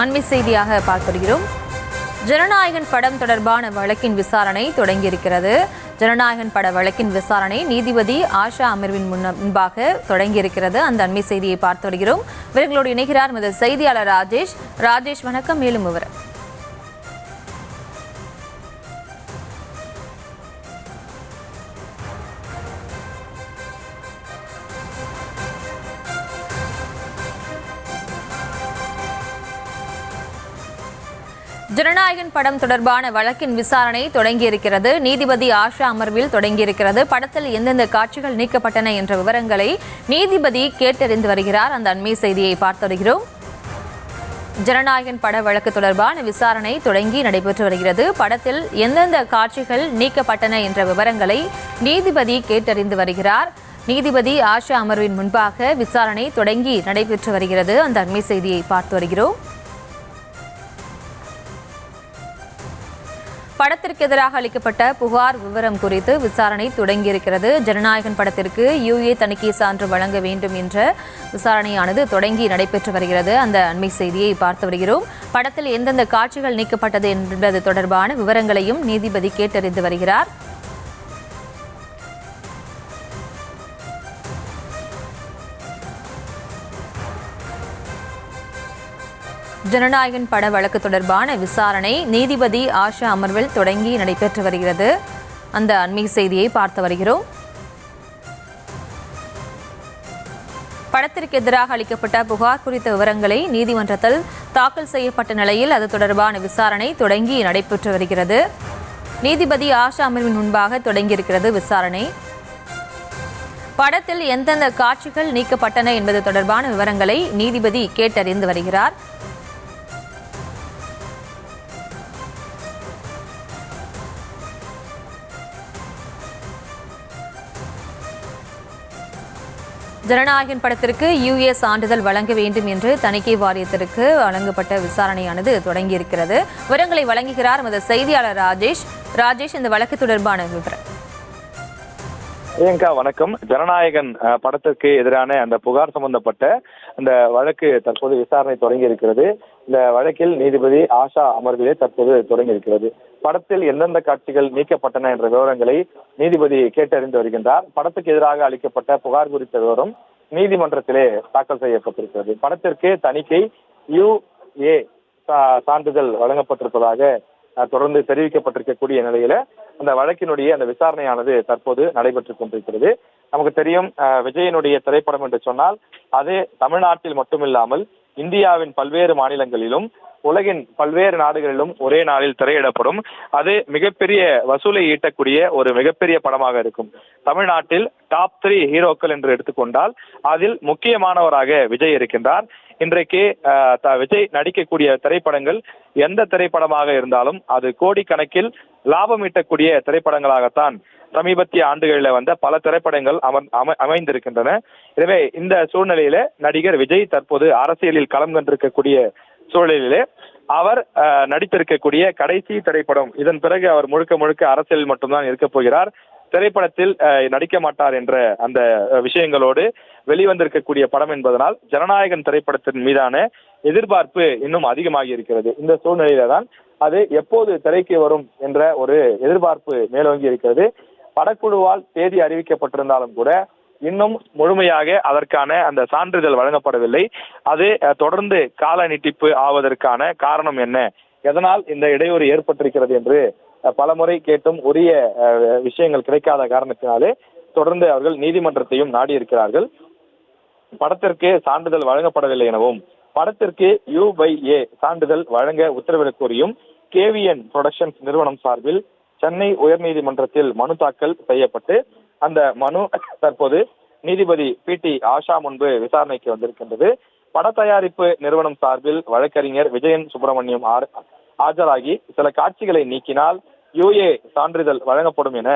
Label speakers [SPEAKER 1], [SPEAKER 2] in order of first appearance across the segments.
[SPEAKER 1] அண்மை செய்தியாக பார்க்கிறோம். ஜனநாயகன் படம் தொடர்பான வழக்கின் விசாரணை தொடங்கியிருக்கிறது. ஜனநாயகன் பட வழக்கின் விசாரணை நீதிபதி ஆஷா அமர்வின் முன்பாக தொடங்கியிருக்கிறது. அந்த அண்மை செய்தியை பார்த்து வருகிறோம். இவர்களோடு இணைகிறார் முதல் செய்தியாளர் ராஜேஷ். ராஜேஷ், வணக்கம். மேலும் விவரம். ஜனநாயகன் படம் தொடர்பான வழக்கின் விசாரணை தொடங்கியிருக்கிறது. நீதிபதி ஆஷா அமர்வில் தொடங்கியிருக்கிறது. படத்தில் எந்தெந்த காட்சிகள் நீக்கப்பட்டன என்ற விவரங்களை நீதிபதி கேட்டறிந்து வருகிறார். அந்த அண்மை செய்தியை பார்த்து வருகிறோம். ஜனநாயகன் பட வழக்கு தொடர்பான விசாரணை தொடங்கி நடைபெற்று வருகிறது. படத்தில் எந்தெந்த காட்சிகள் நீக்கப்பட்டன என்ற விவரங்களை நீதிபதி கேட்டறிந்து வருகிறார். நீதிபதி ஆஷா அமர்வின் முன்பாக விசாரணை தொடங்கி நடைபெற்று வருகிறது. அந்த அண்மை செய்தியை பார்த்து வருகிறோம். படத்திற்கு எதிராக அளிக்கப்பட்ட புகார் விவரம் குறித்து விசாரணை தொடங்கியிருக்கிறது. ஜனநாயகன் படத்திற்கு யுஏ தணிக்கை சான்று வழங்க வேண்டும் என்ற விசாரணையானது தொடங்கி நடைபெற்று வருகிறது. அந்த அண்மை செய்தியை பார்த்து வருகிறோம். படத்தில் எந்தெந்த காட்சிகள் நீக்கப்பட்டது என்பது தொடர்பான விவரங்களையும் நீதிபதி கேட்டறிந்து வருகிறார். ஜனநாயகன் பட வழக்கு தொடர்பான விசாரணை நீதிபதி ஆஷா அமர்வில் தொடங்கி நடைபெற்று வருகிறது. அந்த அண்மை செய்தியை பார்த்து வருகிறோம். படத்திற்கு எதிராக அளிக்கப்பட்ட புகார் குறித்த விவரங்களை நீதிமன்றத்தில் தாக்கல் செய்யப்பட்ட நிலையில் அது தொடர்பான விசாரணை தொடங்கி நடைபெற்று வருகிறது. நீதிபதி ஆஷா அமர்வின் முன்பாக தொடங்கியிருக்கிறது விசாரணை. படத்தில் எந்தெந்த காட்சிகள் நீக்கப்பட்டன என்பது தொடர்பான விவரங்களை நீதிபதி கேட்டறிந்து வருகிறார். ஜனநாயகன் படத்திற்கு யுஏ சான்றிதழ் வழங்க வேண்டும் என்று தணிக்கை வாரியத்திற்கு வழங்கப்பட்ட விசாரணையானது தொடங்கியிருக்கிறது. விவரங்களை வழங்குகிறார் நமது செய்தியாளர் ராஜேஷ். ராஜேஷ், இந்த வழக்கு தொடர்பான விவரம்.
[SPEAKER 2] பிரியங்கா, வணக்கம். ஜனநாயகன் படத்திற்கு எதிரான அந்த புகார் சம்பந்தப்பட்ட அந்த வழக்கு தற்போது விசாரணை தொடங்கி இருக்கிறது. இந்த வழக்கில் நீதிபதி ஆஷா அமர்விலே தற்போது தொடங்கி இருக்கிறது. படத்தில் எந்தெந்த காட்சிகள் நீக்கப்பட்டன என்ற விவரங்களை நீதிபதி கேட்டறிந்து வருகின்றார். படத்துக்கு எதிராக அளிக்கப்பட்ட புகார் குறித்த விவரம் நீதிமன்றத்திலே தாக்கல் செய்யப்பட்டிருக்கிறது. படத்திற்கு தணிக்கை யுஏ சான்றிதழ் வழங்கப்பட்டிருப்பதாக தொடர்ந்து தெரிவிக்கப்பட்டிருக்கக்கூடிய நிலையில அந்த வழக்கினுடைய அந்த விசாரணையானது தற்போது நடைபெற்றுக் கொண்டிருக்கிறது. நமக்கு தெரியும், விஜயனுடைய திரைப்படம் என்று சொன்னால் அது தமிழ்நாட்டில் மட்டுமில்லாமல் இந்தியாவின் பல்வேறு மாநிலங்களிலும் உலகின் பல்வேறு நாடுகளிலும் ஒரே நாளில் திரையிடப்படும். அது மிகப்பெரிய வசூலை ஈட்டக்கூடிய ஒரு மிகப்பெரிய படமாக இருக்கும். தமிழ்நாட்டில் டாப் 3 ஹீரோக்கள் என்று எடுத்துக்கொண்டால் அதில் முக்கியமானவராக விஜய் இருக்கின்றார். இன்றைக்கு விஜய் நடிக்கக்கூடிய திரைப்படங்கள் எந்த திரைப்படமாக இருந்தாலும் அது கோடிக்கணக்கில் லாபம் ஈட்டக்கூடிய திரைப்படங்களாகத்தான் சமீபத்திய ஆண்டுகளில் வந்த பல திரைப்படங்கள் அமைந்திருக்கின்றன. எனவே இந்த சூழ்நிலையில நடிகர் விஜய் தற்போது அரசியலில் களம் கண்டிருக்கக்கூடிய சூழலிலே அவர் நடித்திருக்கக்கூடிய கடைசி திரைப்படம். இதன் பிறகு அவர் முழுக்க முழுக்க அரசியலில் மட்டும்தான் இருக்க போகிறார். திரைப்படத்தில் நடிக்க மாட்டார் என்ற அந்த விஷயங்களோடு வெளிவந்திருக்கக்கூடிய படம் என்பதனால் ஜனநாயகன் திரைப்படத்தின் மீதான எதிர்பார்ப்பு இன்னும் அதிகமாகி இருக்கிறது. இந்த சூழ்நிலையில தான் அது எப்போது திரைக்கு வரும் என்ற ஒரு எதிர்பார்ப்பு மேலோங்கி இருக்கிறது. படக்குழுவால் தேதி அறிவிக்கப்பட்டிருந்தாலும் கூட இன்னும் முழுமையாக அதற்கான அந்த சான்றிதழ் வழங்கப்படவில்லை. அது தொடர்ந்து கால நீட்டிப்பு ஆவதற்கான காரணம் என்ன, எதனால் இந்த இடையூறு ஏற்பட்டிருக்கிறது என்று பலமுறை கேட்டும் உரிய விஷயங்கள் கிடைக்காத காரணத்தினாலே தொடர்ந்து அவர்கள் நீதிமன்றத்தையும் நாடி இருக்கிறார்கள். படத்திற்கு சான்றிதழ் வழங்கப்படவில்லை எனவும் படத்திற்கு யுஏ சான்றிதழ் வழங்க உத்தரவிடக் கோரியும் கேவிஎன் புரொடக்ஷன்ஸ் நிறுவனம் சார்பில் சென்னை உயர்நீதிமன்றத்தில் மனு தாக்கல் செய்யப்பட்டு அந்த மனு தற்போது நீதிபதி பிடி ஆஷா முன்பு விசாரணைக்கு வந்திருக்கின்றது. பட தயாரிப்பு நிறுவனம் சார்பில் வழக்கறிஞர் விஜயன் சுப்பிரமணியம் ஆஜராகி சில காட்சிகளை நீக்கினால் யுஏ சான்றிதழ் வழங்கப்படும் என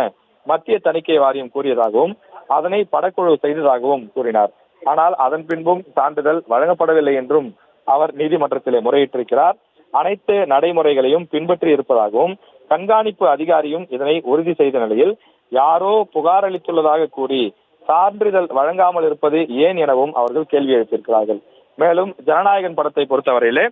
[SPEAKER 2] மத்திய தணிக்கை வாரியம் கூறியதாகவும் அதனை படக்குழு செய்ததாகவும் கூறினார். ஆனால் அதன் பின்பும் சான்றிதழ் வழங்கப்படவில்லை என்றும் அவர் நீதிமன்றத்திலே முறையிட்டிருக்கிறார். அனைத்து நடைமுறைகளையும் பின்பற்றி இருப்பதாகவும் கண்காணிப்பு அதிகாரியும் இதனை உறுதி செய்த நிலையில் யாரோ புகார் அளித்துள்ளதாக கூறி சான்றிதழ் வழங்காமல் இருப்பது ஏன் எனவும் அவர்கள் கேள்வி எழுப்பியிருக்கிறார்கள். மேலும் ஜனநாயகன் படத்தை பொறுத்தவரையிலே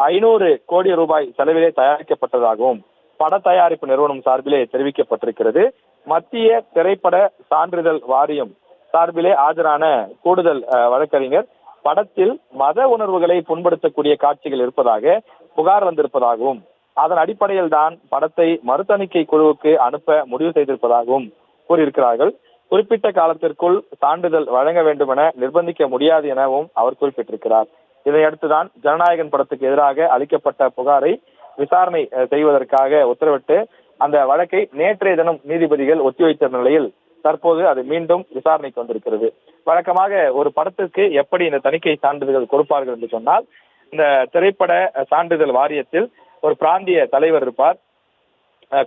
[SPEAKER 2] 500 கோடி ரூபாய் செலவிலே தயாரிக்கப்பட்டதாகவும் பட தயாரிப்பு நிறுவனம் சார்பிலே தெரிவிக்கப்பட்டிருக்கிறது. மத்திய திரைப்பட சான்றிதழ் வாரியம் சார்பிலே ஆஜரான கூடுதல் வழக்கறிஞர் படத்தில் மத உணர்வுகளை புண்படுத்தக்கூடிய காட்சிகள் இருப்பதாக புகார் வந்திருப்பதாகவும் அதன் அடிப்படையில் தான் படத்தை மறுதணிக்கை குழுவுக்கு அனுப்ப முடிவு செய்திருப்பதாகவும் கூறியிருக்கிறார்கள். குறிப்பிட்ட காலத்திற்குள் சான்றிதழ் வழங்க வேண்டும் என நிர்பந்திக்க முடியாது எனவும் அவர் குறிப்பிட்டிருக்கிறார். இதையடுத்துதான் ஜனநாயகன் படத்துக்கு எதிராக அளிக்கப்பட்ட புகாரை விசாரணை செய்வதற்காக உத்தரவிட்டு அந்த வழக்கை நேற்றைய தினம் நீதிபதிகள் ஒத்திவைத்த நிலையில் தற்போது அது மீண்டும் விசாரணைக்கு வந்திருக்கிறது. வழக்கமாக ஒரு படத்திற்கு எப்படி இந்த தணிக்கை சான்றிதழ்கள் கொடுப்பார்கள் என்று சொன்னால், இந்த திரைப்பட சான்றிதழ் வாரியத்தில் ஒரு பிராந்திய தலைவர் இருப்பார்.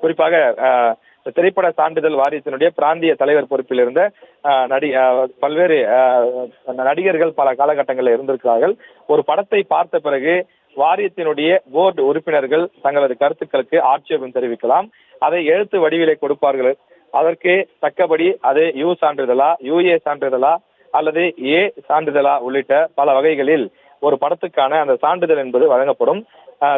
[SPEAKER 2] குறிப்பாக திரைப்பட சான்றிதழ் வாரியத்தினுடைய பிராந்திய தலைவர் பொறுப்பில் இருந்த பல்வேறு நடிகர்கள் பல காலகட்டங்களில் இருந்திருக்கிறார்கள். ஒரு படத்தை பார்த்த பிறகு வாரியத்தினுடைய போர்டு உறுப்பினர்கள் தங்களது கருத்துக்களுக்கு ஆட்சேபம் தெரிவிக்கலாம். அதை எழுத்து வடிவிலே கொடுப்பார்கள். அதற்கு தக்கபடி அது யூ சான்றிதழா, யூஏ சான்றிதழா அல்லது ஏ சான்றிதழா உள்ளிட்ட பல வகைகளில் ஒரு படத்துக்கான அந்த சான்றிதழ் என்பது வழங்கப்படும்.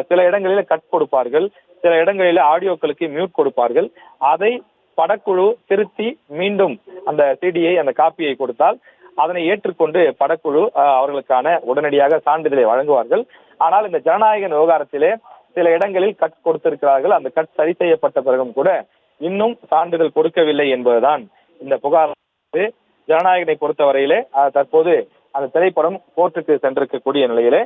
[SPEAKER 2] சில இடங்களில் கட் கொடுப்பார்கள், சில இடங்களில் ஆடியோக்களுக்கு மியூட் கொடுப்பார்கள். அதை படக்குழு திருத்தி மீண்டும் அந்த சிடியை அந்த காப்பியை கொடுத்தால் அதனை ஏற்றுக்கொண்டு படக்குழு அவர்களுக்கான உடனடியாக சான்றிதழை வழங்குவார்கள். ஆனால் இந்த ஜனநாயகன் விவகாரத்திலே சில இடங்களில் கட் கொடுத்திருக்கிறார்கள். அந்த கட் சரி செய்யப்பட்ட பிறகும் கூட இன்னும் சான்றிதழ் கொடுக்கவில்லை என்பதுதான் இந்த புகார். ஜனநாயகனை பொறுத்தவரையிலே தற்போது அந்த திரைப்படம் கோர்ட்டுக்கு சென்றிருக்கக்கூடிய நிலையிலே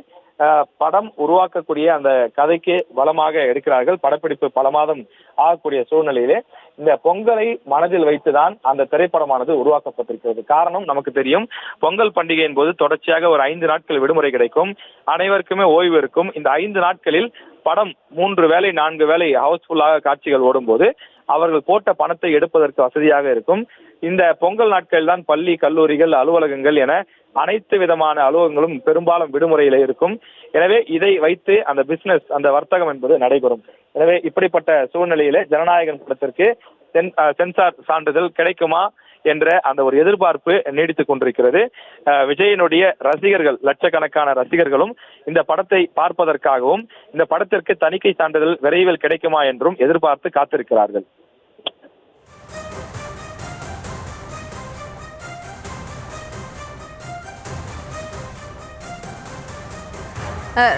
[SPEAKER 2] படம் உருவாக்கக்கூடிய அந்த கதைக்கு பலமாக எடுக்கிறார்கள். படப்பிடிப்பு பல மாதம் ஆகக்கூடிய சூழ்நிலையிலே இந்த பொங்கலை மனதில் வைத்துதான் அந்த திரைப்படமானது உருவாக்கப்பட்டிருக்கிறது. காரணம் நமக்கு தெரியும், பொங்கல் பண்டிகையின் போது தொடர்ச்சியாக ஒரு 5 நாட்கள் விடுமுறை கிடைக்கும், அனைவருக்குமே ஓய்வு இருக்கும். இந்த 5 நாட்களில் படம் 3 வேளை 4 வேளை ஹவுஸ்ஃபுல்லாக காட்சிகள் ஓடும்போது அவர்கள் போட்ட பணத்தை எடுப்பதற்கு வசதியாக இருக்கும். இந்த பொங்கல் நாட்கள் தான் பள்ளி, கல்லூரிகள், அலுவலகங்கள் என அனைத்து விதமான அலுவலகங்களும் பெரும்பாலும் விடுமுறையில் இருக்கும். எனவே இதை வைத்து அந்த பிசினஸ், அந்த வர்த்தகம் என்பது நடைபெறும். எனவே இப்படிப்பட்ட சூழ்நிலையில ஜனநாயகன் படத்திற்கு சென்சார் சான்றிதழ் கிடைக்குமா என்ற அந்த ஒரு எதிர்பார்ப்பு நீடித்துக் கொண்டிருக்கிறது. விஜயனுடைய ரசிகர்கள், லட்சக்கணக்கான ரசிகர்களும் இந்த படத்தை பார்ப்பதற்காகவும் இந்த படத்திற்கு தணிக்கை சான்றிதழ் விரைவில் கிடைக்குமா என்றும் எதிர்பார்த்து காத்திருக்கிறார்கள்.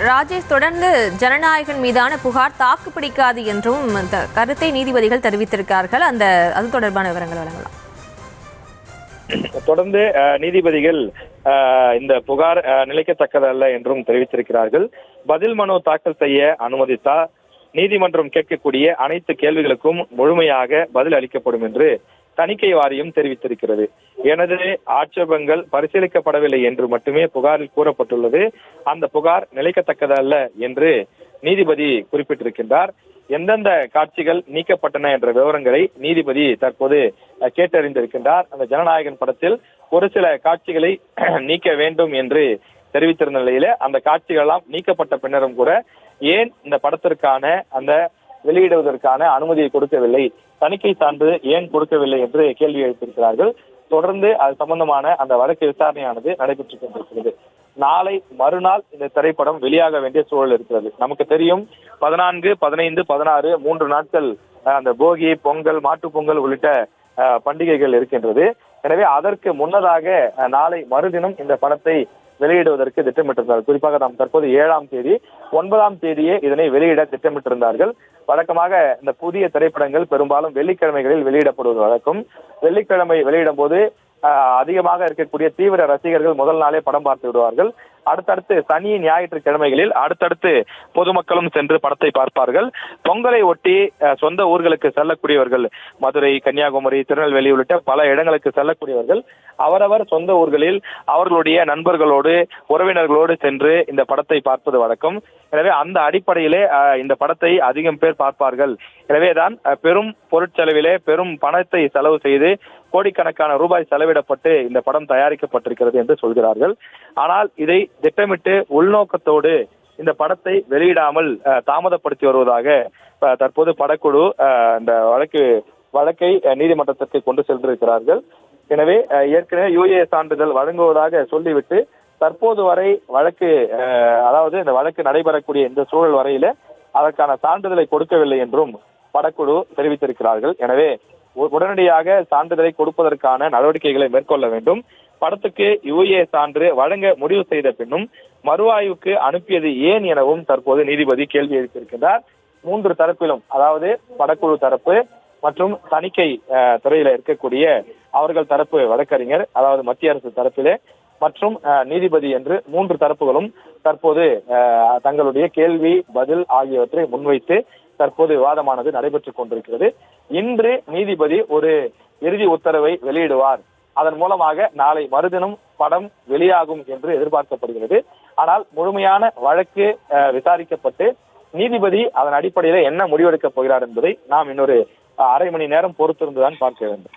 [SPEAKER 1] ராஜேஷ், தொடர்ந்து ஜனநாயகன் மீதான புகார் தாக்கு பிடிக்காது என்றும் கருத்தை நீதிபதிகள் தெரிவித்திருக்கிறார்கள். அது தொடர்பான விவரங்கள் வழங்கலாம்.
[SPEAKER 2] தொடர்ந்து நீதிபதிகள் இந்த புகார் நிலைக்கத்தக்கதல்ல என்றும் தெரிவித்திருக்கிறார்கள். பதில் மனு தாக்கல் செய்ய அனுமதித்தா நீதிமன்றம் கேட்கக்கூடிய அனைத்து கேள்விகளுக்கும் முழுமையாக பதில் அளிக்கப்படும் என்று தணிக்கை வாரியம் தெரிவித்திருக்கிறது. எனது ஆட்சேபங்கள் பரிசீலிக்கப்படவில்லை என்று மட்டுமே புகாரில் கூறப்பட்டுள்ளது. அந்த புகார் நிலைக்கத்தக்கதல்ல என்று நீதிபதி குறிப்பிட்டிருக்கின்றார். எந்தெந்த காட்சிகள் நீக்கப்பட்டன என்ற விவரங்களை நீதிபதி தற்போது கேட்டறிந்திருக்கின்றார். அந்த ஜனநாயகன் படத்தில் ஒரு சில காட்சிகளை நீக்க வேண்டும் என்று தெரிவித்திருந்த நிலையில அந்த காட்சிகள் எல்லாம் நீக்கப்பட்ட பின்னரும் கூட ஏன் இந்த படத்திற்கான அந்த வெளியிடுவதற்கான அனுமதியை கொடுக்கவில்லை, தணிக்கை சான்று ஏன் கொடுக்கவில்லை என்று கேள்வி எழுப்பியிருக்கிறார்கள். தொடர்ந்து அது சம்பந்தமான அந்த வழக்கு விசாரணையானது நடைபெற்றுக் கொண்டிருக்கிறது. நாளை மறுநாள் இந்த திரைப்படம் வெளியாக வேண்டிய சூழல் இருக்கிறது. நமக்கு தெரியும் 14, 15, 16 3 நாட்கள் அந்த போகி, பொங்கல், மாட்டுப் பொங்கல் உள்ளிட்ட பண்டிகைகள் இருக்கின்றது. எனவே அதற்கு முன்னதாக நாளை மறுதினம் இந்த படத்தை வெளியிடுவதற்கு திட்டமிட்டிருந்தார்கள். குறிப்பாக நாம் தற்போது 7ஆம் தேதி, 9ஆம் தேதியே இதனை வெளியிட திட்டமிட்டிருந்தார்கள். வழக்கமாக இந்த புதிய திரைப்படங்கள் பெரும்பாலும் வெள்ளிக்கிழமைகளில் வெளியிடப்படுவது வழக்கம். வெள்ளிக்கிழமை வெளியிடும் போது அதிகமாக இருக்கக்கூடிய தீவிர ரசிகர்கள் முதல் நாளே படம் பார்த்து விடுவார்கள். அடுத்தடுத்து சனி, ஞாயிற்றுக்கிழமைகளில் அடுத்தடுத்து பொதுமக்களும் சென்று படத்தை பார்ப்பார்கள். பொங்கலை ஒட்டி சொந்த ஊர்களுக்கு செல்லக்கூடியவர்கள், மதுரை, கன்னியாகுமரி, திருநெல்வேலி உள்ளிட்ட பல இடங்களுக்கு செல்லக்கூடியவர்கள் அவரவர் சொந்த ஊர்களில் அவர்களுடைய நண்பர்களோடு, உறவினர்களோடு சென்று இந்த படத்தை பார்ப்பது வழக்கம். எனவே அந்த அடிப்படையிலே இந்த படத்தை அதிகம் பேர் பார்ப்பார்கள். எனவேதான் பெரும் பொருட்செலவிலே பெரும் பணத்தை செலவு செய்து கோடிக்கணக்கான ரூபாய் செலவிடப்பட்டு இந்த படம் தயாரிக்கப்பட்டிருக்கிறது என்று சொல்கிறார்கள். ஆனால் இதை திட்டமிட்டு உள்நோக்கத்தோடு இந்த படத்தை வெளியிடாமல் தாமதப்படுத்தி வருவதாக தற்போது படக்குழு இந்த வழக்கை நீதிமன்றத்திற்கு கொண்டு சென்றிருக்கிறார்கள். எனவே ஏற்கனவே யுஏ சான்றிதழ் வழங்குவதாக சொல்லிவிட்டு தற்போது வரை வழக்கு அதாவது இந்த வழக்கு நடைபெறக்கூடிய இந்த சூழல் வரையில அதற்கான சான்றிதழை கொடுக்கவில்லை என்றும் படக்குழு தெரிவித்திருக்கிறார்கள். எனவே உடனடியாக சான்றிதழை கொடுப்பதற்கான நடவடிக்கைகளை மேற்கொள்ள வேண்டும். படத்துக்கு யுஏ சான்று வழங்க முடிவு செய்த பின்னும் மறுஆய்வுக்கு அனுப்பியது ஏன் எனவும் தற்போது நீதிபதி கேள்வி எழுப்பியிருக்கிறார். 3 தரப்பிலும், அதாவது படக்குழு தரப்பு மற்றும் தணிக்கை துறையில இருக்கக்கூடிய அவர்கள் தரப்பு வழக்கறிஞர், அதாவது மத்திய அரசு தரப்பிலே மற்றும் நீதிபதி என்று 3 தரப்புகளும் தற்போது தங்களுடைய கேள்வி பதில் ஆகியவற்றை முன்வைத்து தற்போது விவாதமானது நடைபெற்றுக் கொண்டிருக்கிறது. இன்று நீதிபதி ஒரு இறுதி உத்தரவை வெளியிடுவார். அதன் மூலமாக நாளை மறுதினம் படம் வெளியாகும் என்று எதிர்பார்க்கப்படுகிறது. ஆனால் முழுமையான வழக்கு விசாரிக்கப்பட்டு நீதிபதி அதன் அடிப்படையில் என்ன முடிவெடுக்கப் போகிறார் என்பதை நாம் இன்னொரு அரை மணி நேரம் பொறுத்திருந்துதான் பார்க்க வேண்டும்.